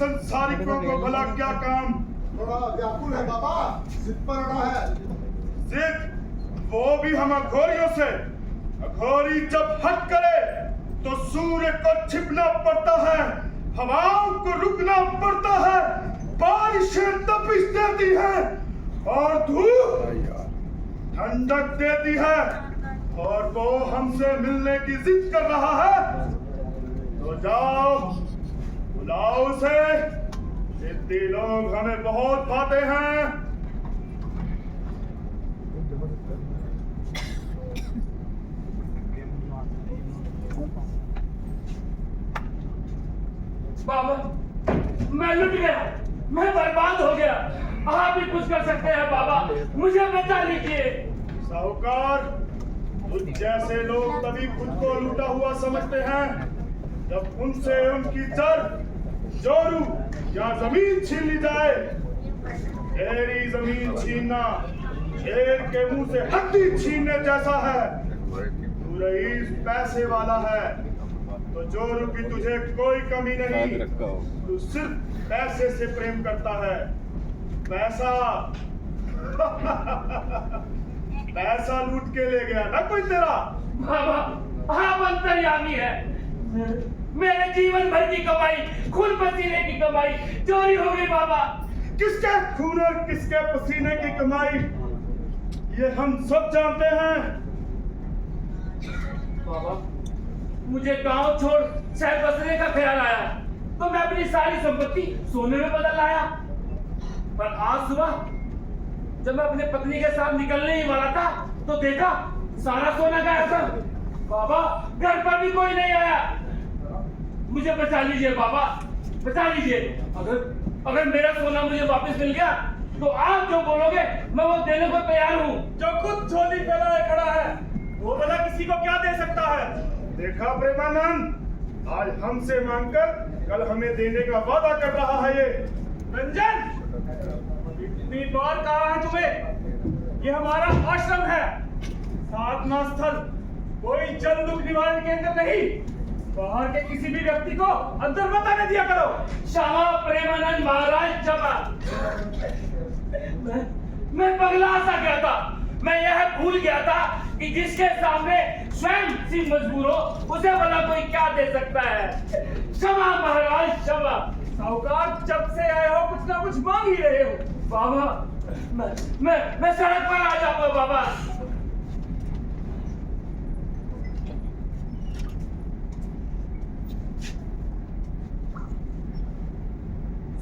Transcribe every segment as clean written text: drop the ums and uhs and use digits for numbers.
संसारिकों को भला क्या काम? थोड़ा व्याकुल है बाबा, जिद पर अड़ा है। जिद? वो भी हम अघोरियों से। अघोरी जब हट करे तो सूर्य को छिपना पड़ता है, हवाओं को रुकना पड़ता है, बारिशें तपिश देती है और धूप ठंडक देती है, और वो हमसे मिलने की जिद कर रहा है। तो जाओ बुलाओ उसे, जिद्दी लोग हमें बहुत भाते हैं। बाबा, मैं लुट गया, मैं बर्बाद हो गया। आप भी कुछ कर सकते हैं बाबा, मुझे बचा लीजिए। साहूकार, तुझ जैसे लोग तभी खुद को लूटा हुआ समझते हैं जब उनसे उनकी जड़, जोरू या जमीन छीन ली जाए। तेरी जमीन छीनना शेर के मुंह से हड्डी छीनने जैसा है। तू रईस पैसे वाला है तो जोरू की तुझे कोई कमी नहीं। तू सिर्फ पैसे से प्रेम करता है। पैसा पैसा लूट के ले गया ना कोई तेरा। बाबा, आप अंतर्यामी है। मेरे जीवन भर की कमाई, खून पसीने की कमाई चोरी हो गई बाबा। किसके खून और किसके पसीने की कमाई ये हम सब जानते हैं। बाबा, मुझे गांव छोड़ शहर बसने का ख्याल आया तो मैं अपनी सारी संपत्ति सोने में बदल लाया। पर आज सुबह जब मैं अपने पत्नी के साथ निकलने ही वाला था तो देखा सारा सोना गायब था। बाबा, घर पर भी कोई नहीं आया। मुझे बचा लीजिए बाबा, बचा लीजिए। अगर मेरा सोना मुझे वापस मिल गया तो आप जो बोलोगे मैं वो देने को तैयार हूँ। जो खुद झोली फैलाए खड़ा है वो भला किसी को क्या दे सकता है। देखा प्रेमानंद, आज हमसे मांगकर कल हमें देने का वादा कर रहा है ये। रंजन, इतनी बार कहा है तुम्हें, ये हमारा आश्रम है, साधना स्थल, कोई जन दुख निवारण केंद्र नहीं। बाहर के किसी भी व्यक्ति को अंदर मत आने दिया करो। क्षमा प्रेमानंद महाराज, क्षमा। मैं पगला सा गया था। मैं यह भूल गया था कि जिसके सामने स्वयं सिंह मजबूर हो उसे भला कोई क्या दे सकता है। क्षमा महाराज, क्षमा। साहूकार, जब से आए हो कुछ ना कुछ मांग ही रहे हो। बाबा, मैं सड़क पर आ जाऊंगा बाबा।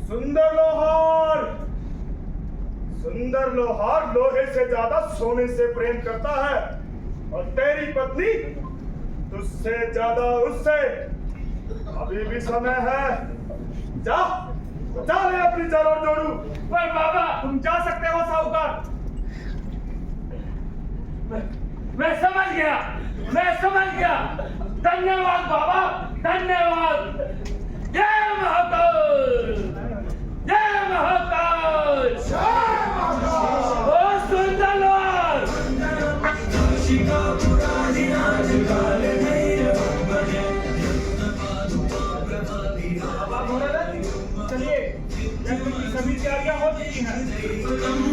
सुंदर लोहार, सुंदर लोहार लोहे से ज्यादा सोने से प्रेम करता है, और तेरी पत्नी तुझसे ज्यादा उससे। अभी भी समय है, जा बचा ले अपनी जड़ और जोड़ू। पर बाबा, तुम जा सकते हो साहूकार। मैं समझ गया, मैं समझ गया। धन्यवाद बाबा, धन्यवाद। सभी तैयारियां हो चुकी हैं।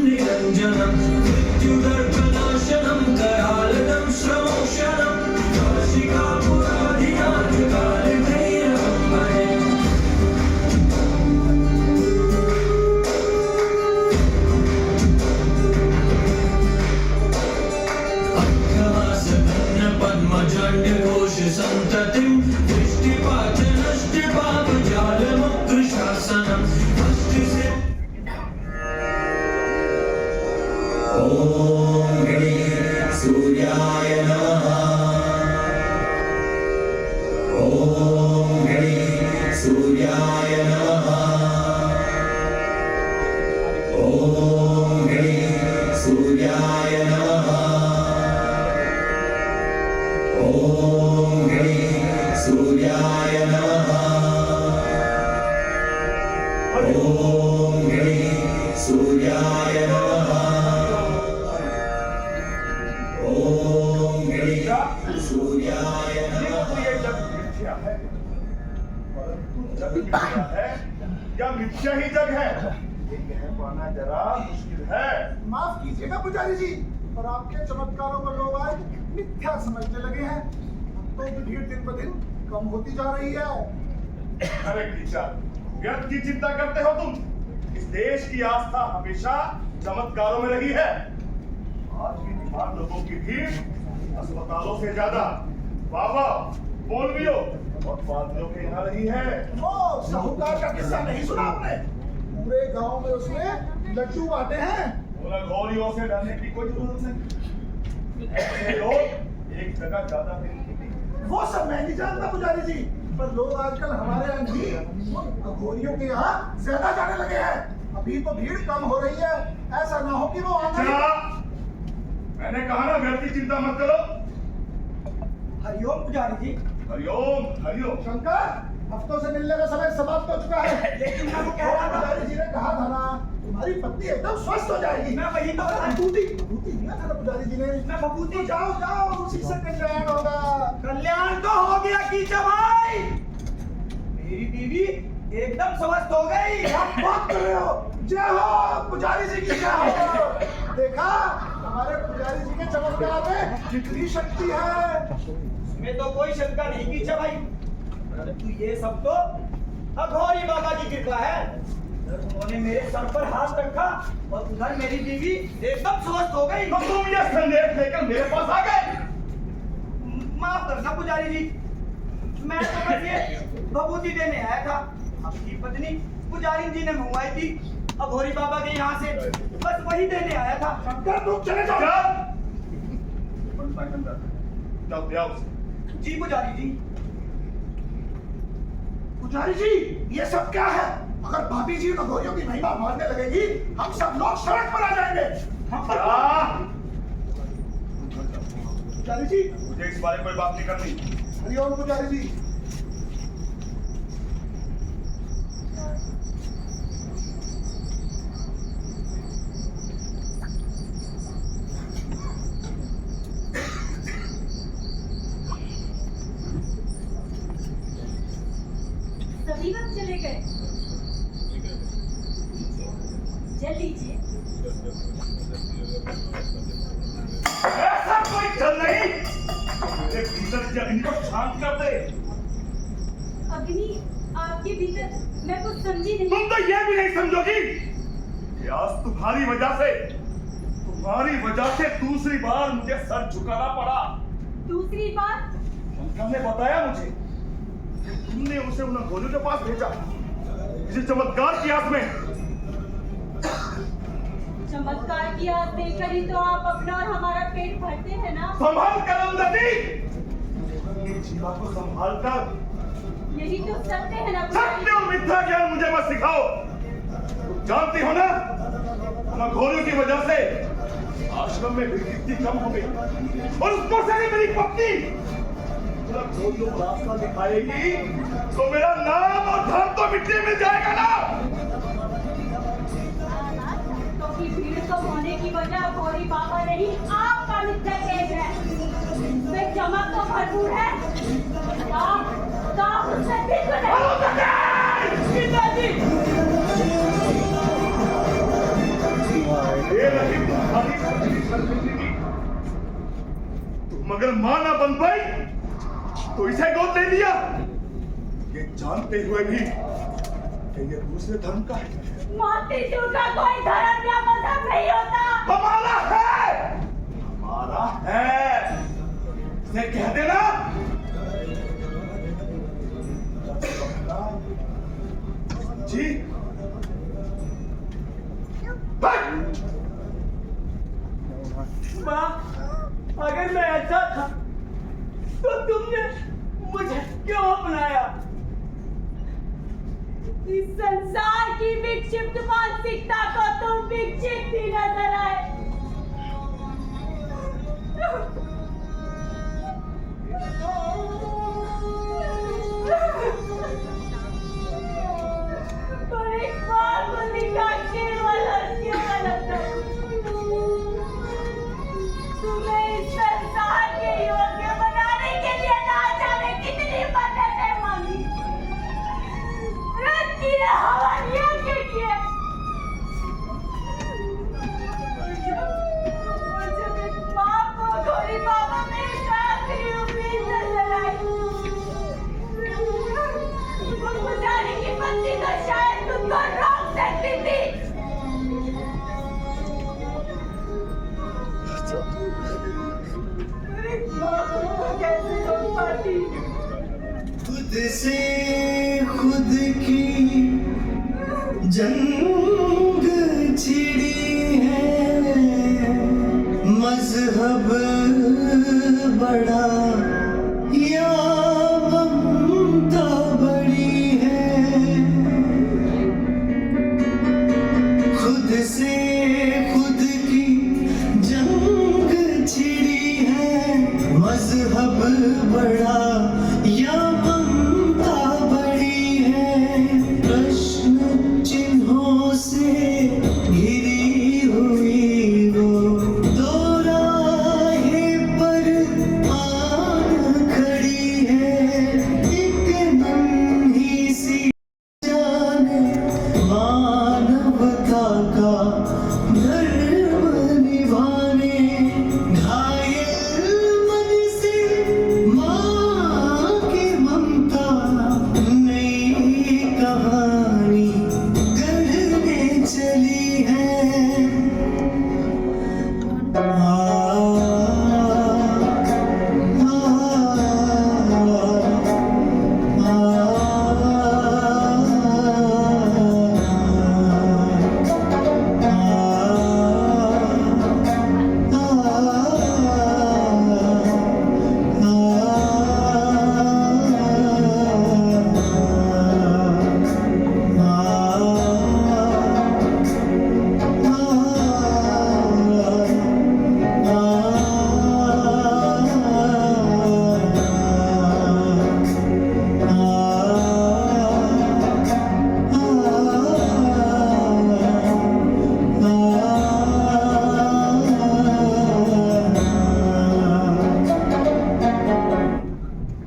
निरंजनम मृत्युदर्पनाशनम करालदम श्रमोक्षणम काशिकापुराधिनाथकालिधैर्यं भजे। पद्मजंडघोष संततिं दृष्टिपाचनष्टिपापजालमुग्रशासनम् अष्टसिद्धि। ॐ ह्रीं सूर्याय नमः। ॐ ह्रीं सूर्याय नमः। ॐ ह्रीं सूर्याय नमः। ॐ ह्रीं सूर्याय नमः। ॐ ह्रीं सूर्याय नमः। ॐ ह्रीं सूर्याय नमः। ये जग मिथ्या है, परंतु जग मिथ्या है या मिथ्या ही जग है, ये कह पाना जरा मुश्किल है। माफ कीजिएगा पुजारी जी, पर आपके चमत्कारों को लोग आज मिथ्या समझने लगे हैं। भक्तों की भीड़ दिन ब दिन कम होती जा रही है। अरे टीचर, व्यर्थ की चिंता करते हो तुम। इस देश की आस्था हमेशा चमत्कारों में रही है। आज भी बीमार लोगों की भीड़ अस्पतालों से ज्यादा बाबा, मौलवियों और पादरियों के यहाँ रही है। ओ साहूकार का किस्सा नहीं सुना आपने? पूरे गांव में उसने लड्डू बांटे हैं। घोड़ियों से डरने की कोई जरूरत नहीं। ऐसे लोग एक जगह ज्यादा नहीं। वो सब मैं नहीं जानता पुजारी जी, पर लोग आजकल हमारे यहाँ नहीं, अघोरियों के यहाँ ज्यादा जाने लगे हैं। अभी तो भीड़ कम हो रही है, ऐसा ना हो कि वो आगे। मैंने कहा ना, व्यर्थ की चिंता मत करो। हरिओम पुजारी जी। हरिओम हरिओम। शंकर, हफ्तों से मिलने का समय समाप्त हो चुका है। लेकिन मैं वो कह रहा था, पुजारी जी ने कहा था ना, तुम्हारी पत्नी एकदम स्वस्थ हो जाएगी। मैं वही तो भभूति दिया था ना पुजारी जी ने। मैं भभूति, जाओ जाओ, उसी से कल्याण होगा। कल्याण तो हो गया कीचा भाई। मेरी बीवी एकदम स्वस्थ हो गई। आप बात कर रहे हो? जय हो पुजारी जी की जय हो। देखा, हमारे पुजारी जी के चमत्कार में कितनी शक्ति है। इसमें तो कोई शंका नहीं कीचा भाई, परंतु ये सब तो अघोरी बाबा की कृपा है। उन्होंने मेरे सर पर हाथ रखा और उधर मेरी बीवी एकदम स्वस्थ हो गई। तो तुम ये संदेश लेकर मेरे पास आ गए? माफ करना पुजारी जी, मैं तो बस ये भभूति देने आया था। आपकी पत्नी पुजारी जी ने मंगवाई थी अघोरी बाबा के यहाँ से, बस वही देने आया था। शंकर, तुम चले जाओ। जाओ ब्याह उसे। जी पुजारी जी। पुजारी जी, ये सब क्या है? अगर भाभी जी अघोरियों की महिमा मानने लगेगी, हम सब लोग सड़क पर आ जाएंगे। पुजारी जी, मुझे इस बारे में कोई बात नहीं करनी। हरिओम पुजारी जी। सभी वक्त चले गए। जल लीजिए। ऐसा कोई जल नहीं। एक भीतर की अग्नि को शांत कर दे। अग्नि आपके भीतर, मैं कुछ समझी नहीं। तुम तो ये भी नहीं समझोगी कि आज तुम्हारी वजह से दूसरी बार मुझे सर झुकाना पड़ा। दूसरी बार? शंकर ने बताया मुझे कि तुमने उसे उन घोड़ियों के पास भेजा किसी चमत्कार की आस में। चमत्कार की आस देखकर ही तो आप अपना और हमारा पेट भरते हैं ना। संभाल कर अंदर जीवा को संभाल कर। यही तो सत्य है ना। सत्य और मिथ्या ज्ञान मुझे मत सिखाओ। जानती हो ना, घोड़ियों की वजह से आश्रम में भीड़ कितनी कम हो गई, और उसको से मेरी पत्नी घोड़ियों को रास्ता दिखाएगी तो मेरा नाम और धन तो मिट्टी में जाएगा ना। तो की भीड़ कम होने की वजह घोड़ी बाबा नहीं, आपका मिथ्या तेज है। इसमें चमक तो भरपूर है। उससे पिताजी मगर मां ना बन पाई तो इसे गोद ले लिया, ये जानते हुए भी कि ये दूसरे धर्म का है। मोतीचूर का कोई धर्म या मजहब नहीं होता। हमारा है, हमारा है, इसे कह देना। जी माँ, अगर मैं अच्छा था तो तुमने मुझे क्यों अपनाया? इस संसार की विक्षिप्त मानसिकता को तुम विक्षिप्त ही नजर आए। पर एक बार मल्लिका केवल और केवल तुम्हें इस संसार के योग्य बनाने के लिए ना जाने कितनी मददें मांगी, रद्द किए, हवालियां के किए। और जब एक माँ को घोड़ी बाबा में एक आखिरी उम्मीद नजर आई, वो पुजारी की पत्नी तो शायद तुमको रोक सकती थी। कैसे रोक पाती? खुद से खुद की जंग छिड़ी है, मजहब बड़ा या ममता बड़ी है। खुद से खुद की जंग छिड़ी है, मजहब बड़ा या ममता बड़ी है। प्रश्न चिन्हों से घिरी हुई वो दो राहे पर आन खड़ी है। एक नन्ही सी जान मानवता का धर्म निभाने, घायल मन से माँ की ममता नई कहानी गढ़ने चली है।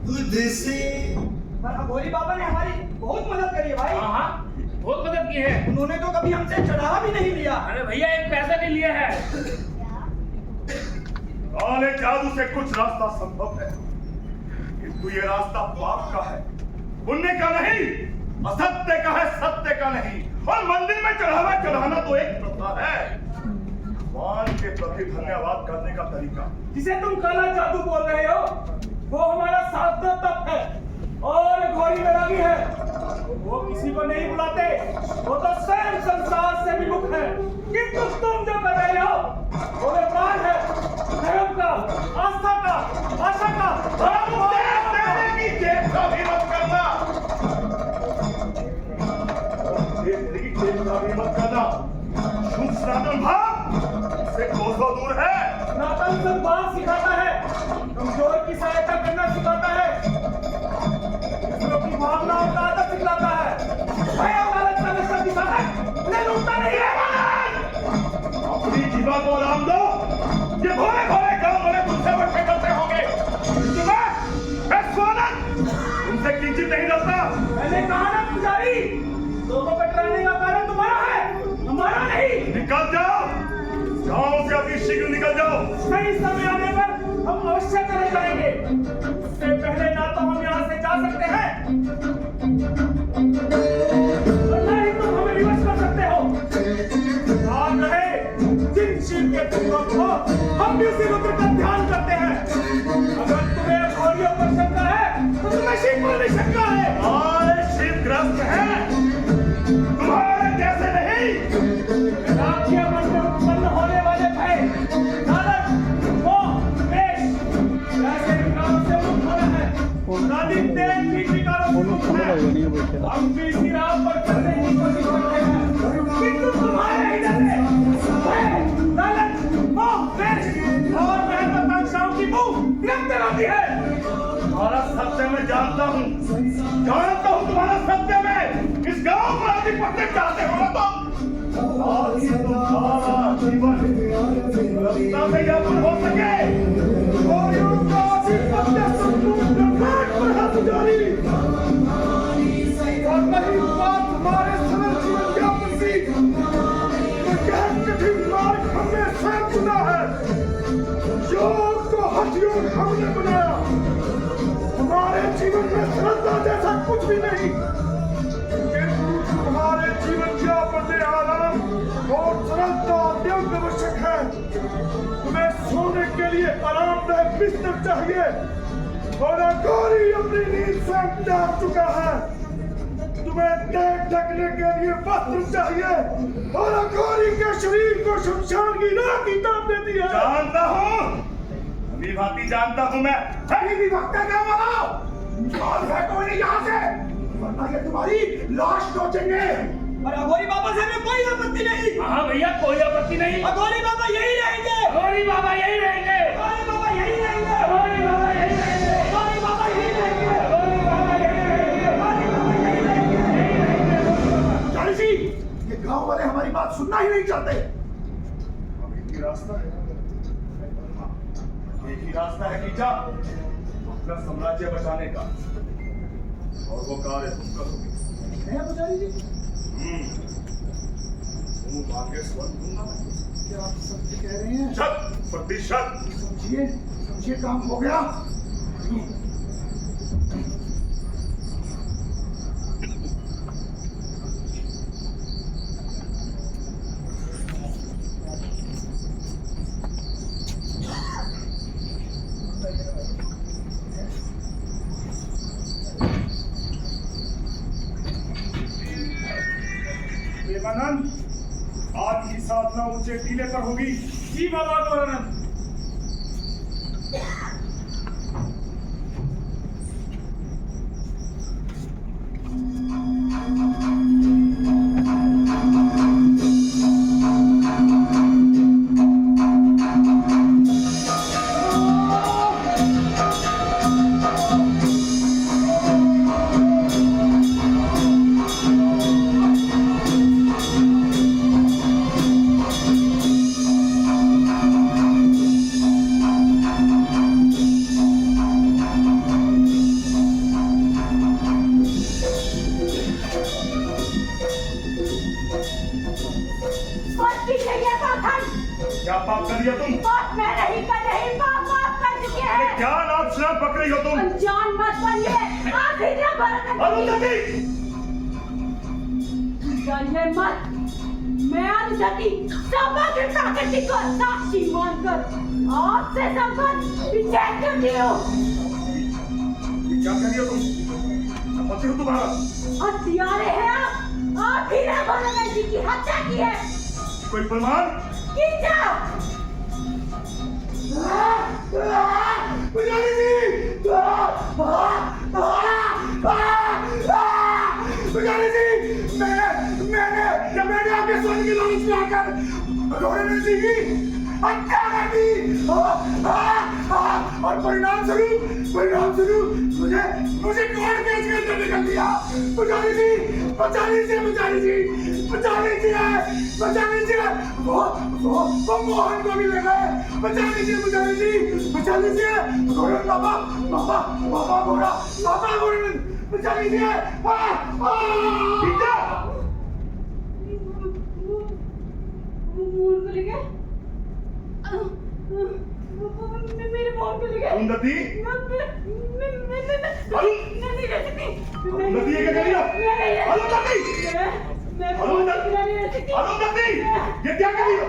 खुद से पर अघोरी बाबा ने हमारी बहुत मदद करी है भाई। हाँ हाँ, बहुत मदद की है। उन्होंने तो कभी हमसे चढ़ावा भी नहीं लिया। अरे भैया, एक पैसा नहीं लिया है। काले जादू से कुछ रास्ता संभव है, किंतु ये रास्ता पाप का है, पुण्य का नहीं, असत्य का है, सत्य का नहीं। और मंदिर में चढ़ावा चढ़ाना तो एक प्रथा है, भगवान के प्रति धन्यवाद करने का तरीका। जिसे तुम काला जादू बोल रहे हो, वो हमारा साधना तप है और घोड़ी बैरागी है। वो किसी को नहीं बुलाते, वो तो स्वयं संसार से विमुख है। किंतु तुम जो कर रहे हो वो व्यापार है, धर्म का, आस्था का, आशा का। देने की जेब का भी मत करना, देने की जेब का भी मत करना। शुभ सनातन भाव से कोसों दूर है। सनातन सद्भाव सिखाता है, कमजोर की सहायता करना सिखाता है, दूसरों की भावनाओं का आदर सिखाता है, भय और लालच का नशा दिखाता है, उन्हें लूटता नहीं है। अपनी जीवा को आराम दो, ये भोले भोले काम वाले तुमसे बच्चे करते होंगे। तुम्हें तुमसे किंचित नहीं डरता। मैंने कहा ना पुजारी, लोगों को डराने का कारण तुम्हारा है, हमारा नहीं। निकल जाओ, गांव से अति शीघ्र निकल जाओ। सही समय आने पर हम अवश्य तपस्या करने जाएंगे। उससे पहले ना तो हम यहाँ से जा सकते हैं और ना ही तुम हमें विवश कर सकते हो। ध्यान रहे, जिन शिव के तुम हो हम भी उसी रुद्र का ध्यान करते हैं। अगर तुम्हें अघोरियों पर शंका है तो तुम्हें शिव पर भी शंका है। और शिवग्रस्त है, तुम्हारे जैसे नहीं। आपके मन में उत्पन्न होने वाले भय, लालच, मोह, द्वेष ऐसे विकारों से मुक्त होना है। आदित्य भी विकारों से मुक्त है। हम भी इसी राह पर चलने की कोशिश करते हैं, किंतु तुम्हारे हृदय में भय, लालच, मोह, द्वेष और महत्वाकांक्षाओं की बू निरंतर आती है। तुम्हारा सत्य मैं जानता हूँ तुम्हारा सत्य में। इस गांव पर आधिपत्य चाहते हो ना तुम। और ये तुम्हारा जीवन सुरक्षा से यापन हो सके और उनका आधिपत्य संपूर्ण ब्रह्मांड पर है पुजारी। और नहीं बात हमारे सरल जीवन यापन की, तो यह कठिन मार्ग हमने स्वयं चुना है। योग को हठ योग हमने बनाया। हमारे जीवन में श्रद्धा जैसा कुछ भी नहीं, किंतु तुम्हारे जीवन यापन में आराम और श्रद्धा अत्यंत आवश्यक है। तुम्हें सोने के लिए आरामदायक बिस्तर चाहिए और अघोरी अपनी नींद से जाग चुका है। तुम्हें देख ढकने के लिए वस्त्र चाहिए और अघोरी के शरीर को शमशान की राख की ताप देती है। जानता हूँ, अभी भांति जानता हूँ मैं। अभी भी वक्त का वाला निकाल है कोई नहीं यहाँ से, वरना ये तुम्हारी लाश नोचेंगे। और अघोरी बाबा से हमें कोई आपत्ति नहीं। हाँ भैया, कोई आपत्ति नहीं। अघोरी बाबा यही रहेंगे। अघोरी बाबा यही रहेंगे। अघोरी बाबा यही रहेंगे। अघोरी बाबा यही रहेंगे। अघोरी बाबा यही रहेंगे। अघोरी बाबा यही रहेंगे। अघोरी बाबा यही रहेंगे। चारी जी, ये गांव वाले हमारी बात सुनना ही नहीं चाहते। अब एक ही रास्ता है, एक ही रास्ता है कि जा अपना साम्राज्य बचाने का, और वो कार्य तुम करोगे। है पुजारी जी? तुम मांगे स्वर्ग दूंगा। क्या आप सत्य कह रहे हैं? 100%। समझिए काम हो गया। देवानंद, आज की साधना ऊंचे टीले पर होगी। जी बाबा गौरानंद। क्या पाप कर दिया तुम? बात मैं नहीं कर रही, बाप कर चुके अरे हैं। क्या नाम शराब पक रही हो तुम? अनजान मत बनिए, आप ही ना अरुंधति! जानिए मत, मैं अरुंधति समग्र प्रकृति को साक्षी मानकर आपसे संबंध विच्छेद करती हूँ। ये क्या कर रही हो तुम? पति हो तुम्हारा? हत्यारे हैं आप ही ने भोलेनाथ जी की हत्या की है। कोई प्रमाण? पुजारी जी! पुजारी जी! मैंने आपके सोने की लालच में आकर भोलेनाथ जी की हत्या कर दी। और परिणाम स्वरूप मुझे कोर्ट केस के अंदर निकल दिया। पुजारी जी! वो मोहन को भी ले गए। बचा लीजिए गोरन बाबा गोरा बचा लीजिए। मेरे मोहन के लिए अरुंधति नहीं रह सकती अरुंधति ये क्या कर रही हो? अरुंधति अरुंधति ये क्या कर रही हो?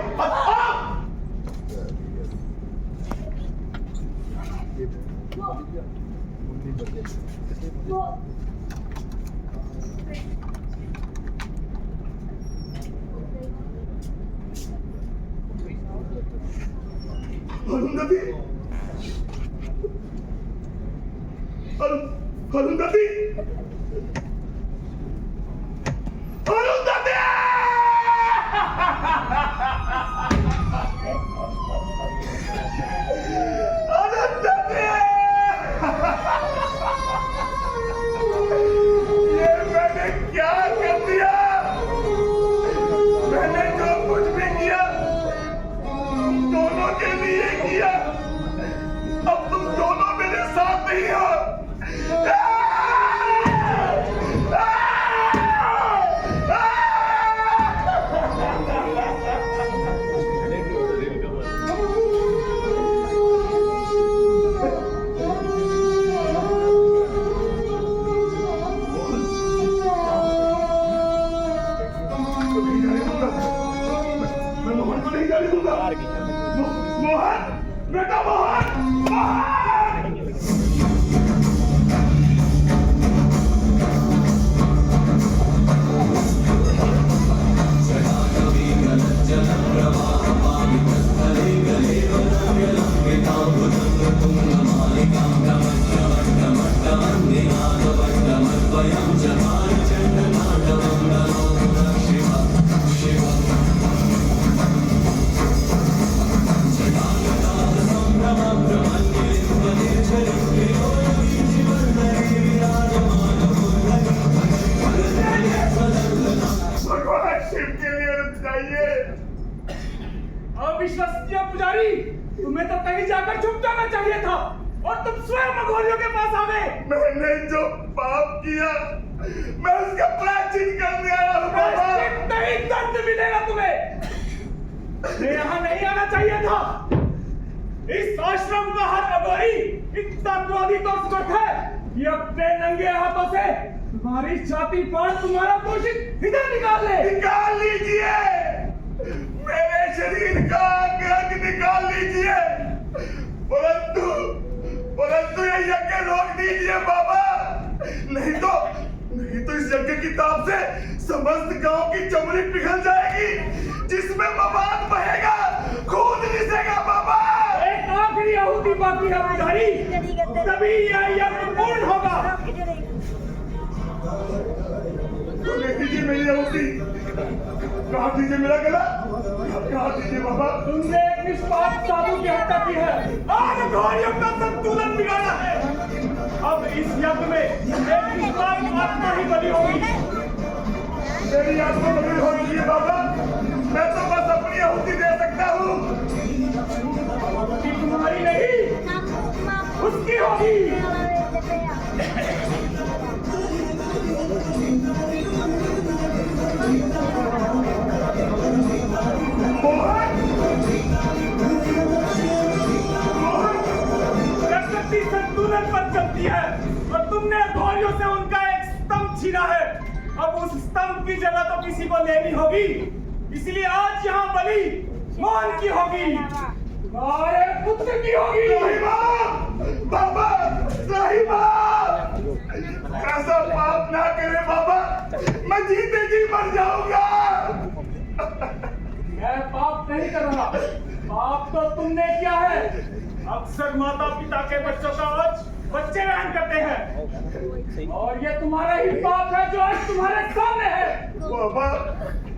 अरुंधति अरुंधति अरुंधति ये मैंने क्या कर दिया? मैंने जो कुछ भी किया तुम दोनों के लिए किया। अब तुम दोनों मेरे साथ नहीं हो। मैं मोहन को नहीं जाने दूंगा। मोहन, बेटा मोहन, मोहन! भगवान शिव के लिए रुक जाइए। अविश्वसनीय पुजारी, तुम्हें तो कहीं जाकर छुप जाना चाहिए था और तुम स्वयं अघोरियों के पास आ गए। मैंने जो पाप किया मैं उसका प्रायश्चित करने आया हूँ बाबा। प्रायश्चित नहीं, दंड मिलेगा तुम्हें। मैं यहाँ नहीं आना चाहिए था। इस आश्रम का हर अघोरी इतना क्रोधित और समर्थ है कि अपने नंगे हाथों से तुम्हारी छाती फाड़ तुम्हारा पोषित इधर निकाल ले। निकाल लीजिए मेरे शरीर का अंग निकाल लीजिए, परंतु ये यज्ञ रोक दीजिए बाबा। नहीं तो इस यज्ञ की ताप से समस्त गांव की चमड़ी पिघल जाएगी, जिसमें मवाद बहेगा, खून रिसेगा बाबा। एक आखिरी आहुति बाकी है पुजारी, तभी यह यज्ञ पूर्ण होगा। तो ले दीजिए मेरी आहुति, काट दीजिए मेरा गला, काट दीजिए बाबा। तुमने एक निष्पाप साधु की हत्या की है, आज अघोरियों का संतुलन बिगाड़ा है। अब इस यज्ञ में एक निष्पाप आत्मा ही बलि होगी। मेरी आत्मा बलि हो रही है बाबा। मैं तो बस अपनी आहुति दे सकता हूँ। कि तुम्हारी नहीं, उसकी होगी। प्रकृति संतुलन पर चलती है और तुमने अघोरियों से उनका एक स्तंभ छीना है। अब उस स्तंभ की जगह तो किसी को लेनी होगी, इसलिए आज यहाँ बलि मोहन की होगी, तुम्हारे पुत्र की होगी। बाबा राहिमा, ऐसा पाप ना करे बाबा, मैं जीते जी मर जाऊंगा। मैं पाप नहीं कर रहा, पाप तो तुमने किया है। अक्सर माता पिता के बच्चों का आज बच्चे वहन करते हैं और ये तुम्हारा ही पाप है जो आज तुम्हारे सामने है। बाबा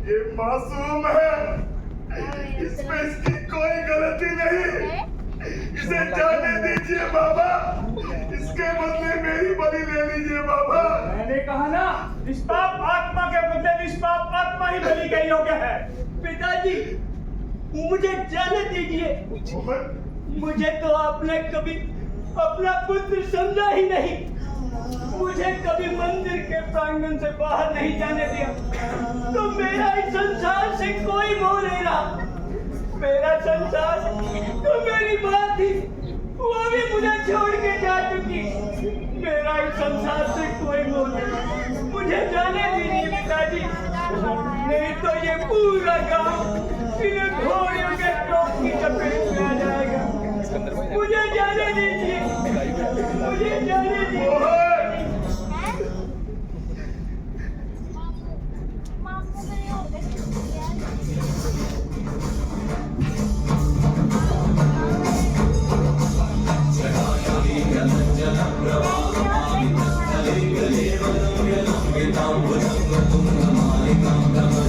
ये मासूम है, इसमें इसकी कोई गलती नहीं, इसे जाने दीजिए बाबा। इसके बदले मेरी बलि ले लीजिए बाबा। मैंने कहा ना, निष्पाप आत्मा के बदले निष्पाप आत्मा ही बलि के योग्य है। पिताजी मुझे जाने दीजिए। मुझे तो आपने कभी अपना पुत्र समझा ही नहीं, मुझे कभी मंदिर के प्रांगण से बाहर नहीं जाने दिया, तो मेरा इस संसार से कोई मोह नहीं रहा। मेरा संसार तो मेरी माँ थी, वो भी मुझे छोड़ के जा चुकी। मेरा इस संसार से कोई मोह नहीं, मुझे जाने दीजिए पिताजी, नहीं तो ये पूरा गांव इन घोड़ियों के टोप की चपेट में आ जाएगा। मुझे जाने दीजिए, मुझे जाने दीजिए। Thank you.